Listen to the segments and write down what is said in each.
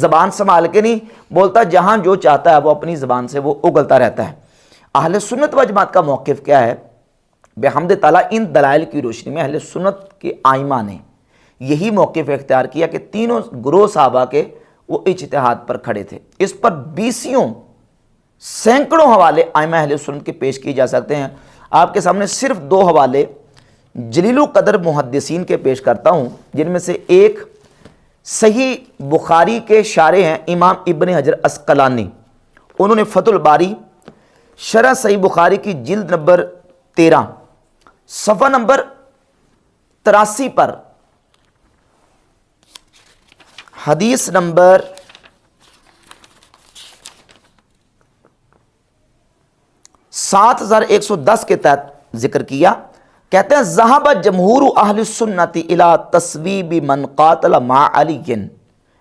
زبان سنبھال کے نہیں بولتا، جہاں جو چاہتا ہے وہ اپنی زبان سے وہ اگلتا رہتا ہے۔ اہل سنت و جماعت کا موقف کیا ہے؟ بحمد تعالیٰ ان دلائل کی روشنی میں اہل سنت کے ائمہ نے یہی موقف اختیار کیا کہ تینوں گروہ صحابہ کے وہ اجتہاد پر کھڑے تھے۔ اس پر بیسیوں سینکڑوں حوالے ائمہ اہل سنت کے پیش کیے جا سکتے ہیں۔ آپ کے سامنے صرف 2 حوالے جلیل القدر محدثین کے پیش کرتا ہوں، جن میں سے ایک صحیح بخاری کے شارح ہیں امام ابن حجر عسقلانی، انہوں نے فتح الباری شرح صحیح بخاری کی جلد نمبر 13 صفحہ نمبر 83 پر حدیث نمبر 7110 کے تحت ذکر کیا، کہتے ہیں ذہب جمہور اہل السنت الی تصویب من قاتل مع علی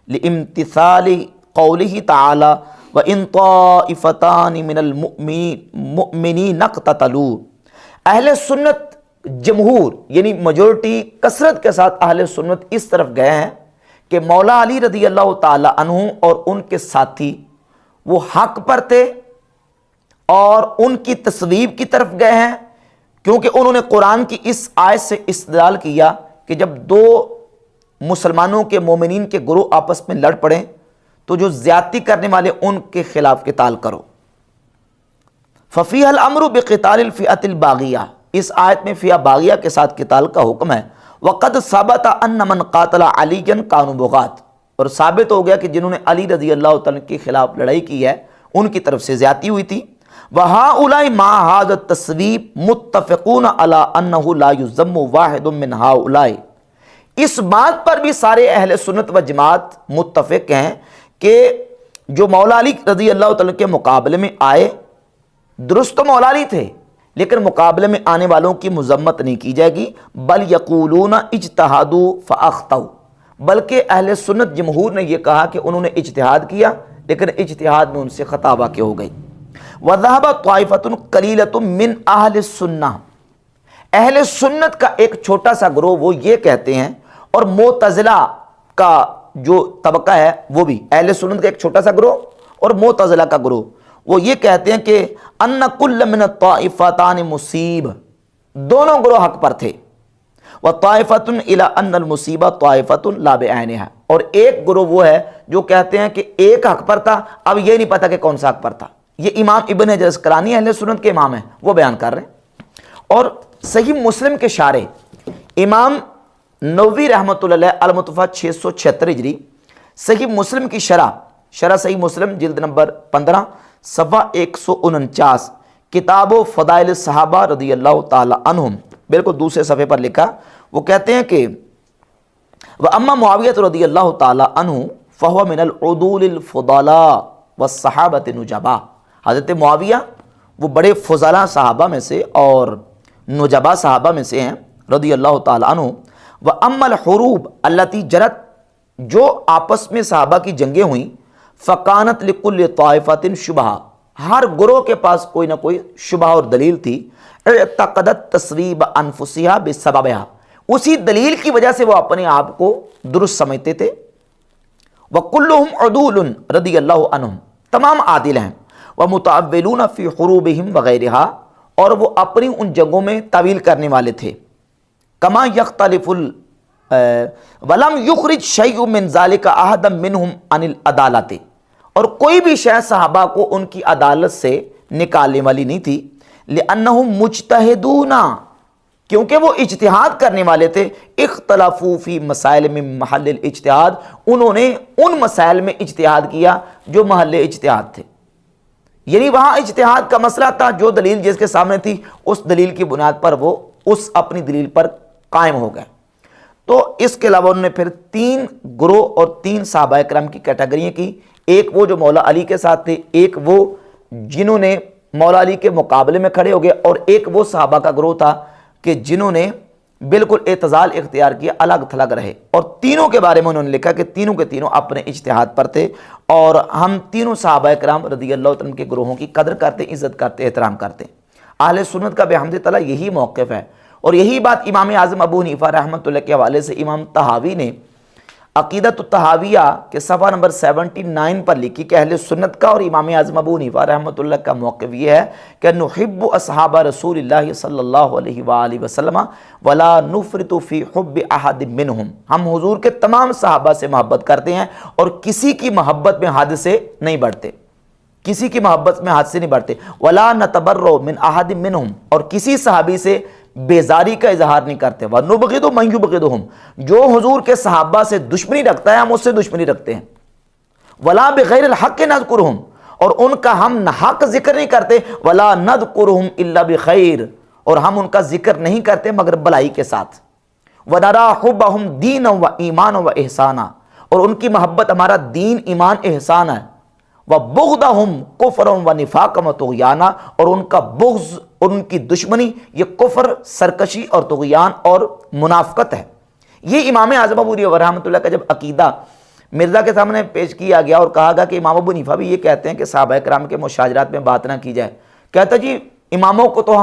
لامتثال قولہ تعالی وان طائفتان من المؤمنین اقتتلوا۔ اہل سنت جمہور یعنی میجورٹی کثرت کے ساتھ اہل سنت اس طرف گئے ہیں کہ مولا علی رضی اللہ تعالی عنہ اور ان کے ساتھی وہ حق پر تھے، اور ان کی تصویب کی طرف گئے ہیں، کیونکہ انہوں نے قرآن کی اس آیت سے استدلال کیا کہ جب 2 مسلمانوں کے مومنین کے گروہ آپس میں لڑ پڑیں تو جو زیادتی کرنے والے ان کے خلاف قتال کرو۔ ففیہ الامر بقتال الفئۃ الباغیہ، اس آیت میں فئہ باغیہ کے ساتھ قتال کا حکم ہے۔ وقد ثبت ان من قاتل علیا كانوا بغاة، اور ثابت ہو گیا کہ جنہوں نے علی رضی اللہ تعالیٰ کے خلاف لڑائی کی ہے ان کی طرف سے زیادتی ہوئی تھی۔ وَهَؤُلَاءِ مَعَ هَذَا التَّصْوِيبِ مُتَّفِقُونَ عَلَىٰ أَنَّهُ لَا يُذَمُّ وَاحِدٌ مِّنْ هَؤُلَاءِ، اس بات پر بھی سارے اہل سنت و جماعت متفق ہیں کہ جو مولا علی رضی اللہ تعالیٰ کے مقابلے میں آئے، درست تو مولا علی تھے لیکن مقابلے میں آنے والوں کی مذمت نہیں کی جائے گی۔ بل یقولون اجتہادوا فاخطؤ، بلکہ اہل سنت جمہور نے یہ کہا کہ انہوں نے اجتہاد کیا لیکن اجتہاد میں ان سے خطا واقع ہو گئی۔ وذهب طائفة قلیلة من اہل السنہ، اہل سنت کا ایک چھوٹا سا گروہ وہ یہ کہتے ہیں، اور معتزلہ کا جو طبقہ ہے وہ بھی اہل سنت کا ایک چھوٹا سا گروہ اور معتزلہ کا گروہ وہ یہ کہتے ہیں کہ ان کل من الطائفتان مصیب، دونوں گروہ حق پر تھے۔ وطائفۃ الی ان المصیبہ طائفۃ لا بعینہا، اور ایک گروہ وہ ہے جو کہتے ہیں کہ ایک حق پر تھا، اب یہ نہیں پتا کہ کون سا حق پر تھا۔ یہ امام ابن حجر عسقلانی اہل سنت کے امام ہیں، وہ بیان کر رہے ہیں۔ اور صحیح مسلم کے شارح امام نووی رحمۃ اللہ علیہ المتوفیٰ 676 ہجری، صحیح مسلم کی شرح صحیح مسلم جلد نمبر 15 صفحہ 149، کتاب و فضائل الصحابہ رضی اللہ تعالی عنہم، بالکل دوسرے صفحے پر لکھا، وہ کہتے ہیں کہ وَأَمَّا مُعَاوِيَةُ رضی اللہ تعالی عنہ فَهُوَ مِنَ الْعُدُولِ الْفُضَلَاءِ وَالصَّحَابَةِ النُّجَبَاء، حضرت معاویہ وہ بڑے فضلاء صحابہ میں سے اور نجبا صحابہ میں سے ہیں رضی اللہ تعالی عنہ۔ وَأَمَّا الْحُرُوبُ الَّتِي جَرَتْ، جو آپس میں صحابہ کی جنگیں ہوئیں، فَقَانَتْ لِكُلِّ طَائِفَةٍ شُبْہَةٌ، ہر گروہ کے پاس کوئی نہ کوئی شبہ اور دلیل تھی۔ اعتقدت تصویب انفسها بسببها، اسی دلیل کی وجہ سے وہ اپنے آپ کو درست سمجھتے تھے۔ وَكُلُّهُمْ عُدُولٌ رضی اللہ عنہم، تمام عادل ہیں۔ وَمُتَأَوِّلُونَ فِي حُرُوبِهِمْ وَغَيْرِهَا، اور وہ اپنی ان جنگوں میں تعویل کرنے والے تھے۔ کما یختلف ولم یخرج شیء من ذلك احدا منهم عن العدالت، اور کوئی بھی شے صحابہ کو ان کی عدالت سے نکالنے والی نہیں تھی۔ لأنهم مجتہدون، کیونکہ وہ اجتہاد کرنے والے تھے۔ اختلافوا فی مسائل من محل الاجتہاد، انہوں نے ان مسائل میں اجتہاد کیا جو محل اجتہاد تھے، یعنی وہاں اجتہاد کا مسئلہ تھا، جو دلیل جس کے سامنے تھی اس دلیل کی بنیاد پر وہ اس اپنی دلیل پر قائم ہو گئے۔ تو اس کے علاوہ انہوں نے پھر 3 گروہ اور 3 صحابہ کرام کی کیٹیگریاں کی، ایک وہ جو مولا علی کے ساتھ تھے، ایک وہ جنہوں نے مولا علی کے مقابلے میں کھڑے ہو گئے، اور ایک وہ صحابہ کا گروہ تھا کہ جنہوں نے بالکل اعتزال اختیار کیا، الگ تھلگ رہے۔ اور تینوں کے بارے میں انہوں نے لکھا کہ تینوں کے تینوں اپنے اجتہاد پر تھے، اور ہم تینوں صحابہ کرام رضی اللہ عنہ کے گروہوں کی قدر کرتے، عزت کرتے، احترام کرتے۔ اہل سنت کا بحمد تعالیٰ یہی موقف ہے، اور یہی بات امام اعظم ابو حنیفہ رحمۃ اللہ کے حوالے سے امام طحاوی نے عقیدۃ الطحاویہ کے صفحہ نمبر 79 پر لکھی کہ اہل سنت کا اور امام اعظم ابو حنیفہ رحمۃ اللہ کا موقف یہ ہے کہ نحب اصحاب رسول اللہ صلی اللہ علیہ وآلہ وسلم ولا نفرط فی حب احد منہم، ہم حضور کے تمام صحابہ سے محبت کرتے ہیں اور کسی کی محبت میں حد سے نہیں بڑھتے، کسی کی محبت میں حد سے نہیں بڑھتے، ولا نتبرؤ من احد منہم، اور کسی صحابی سے بیزاری کا اظہار نہیں کرتے، وَنُبْغِضُ مَن يُبْغِضُهُمْ، جو حضور کے صحابہ سے دشمنی رکھتا ہے ہم اس سے دشمنی رکھتے ہیں، وَلَا بِغَيْرِ الْحَقِّ نَذْكُرُهُمْ، اور ان کا ہم ناحق ذکر نہیں کرتے، وَلَا نَذْكُرُهُمْ إِلَّا بِخَيْرٍ، اور ہم ان کا ذکر نہیں کرتے مگر بلائی کے ساتھ، وَنَرَا حُبَّهُمْ دِينًا وَإِيمَانًا وَإِحْسَانًا، اور ان کی محبت ہمارا دین ایمان احسان ہے، وَبُغْضَهُمْ كُفْرًا وَنِفَاقًا وَطُغْيَانًا، اور ان کا بغض اور ان کی دشمنی یہ کفر، سرکشی اور طغیان اور منافقت ہے۔ یہ امام اعظم ابو حنیفہ رحمۃ اللہ کا جب عقیدہ مرزا کے سامنے پیش کیا گیا اور کہا گیا کہ امام ابو حنیفہ بھی یہ کہتے ہیں کہ صحابہ کرام کے مشاجرات میں بات نہ کی جائے، کہتا جی اماموں کو تو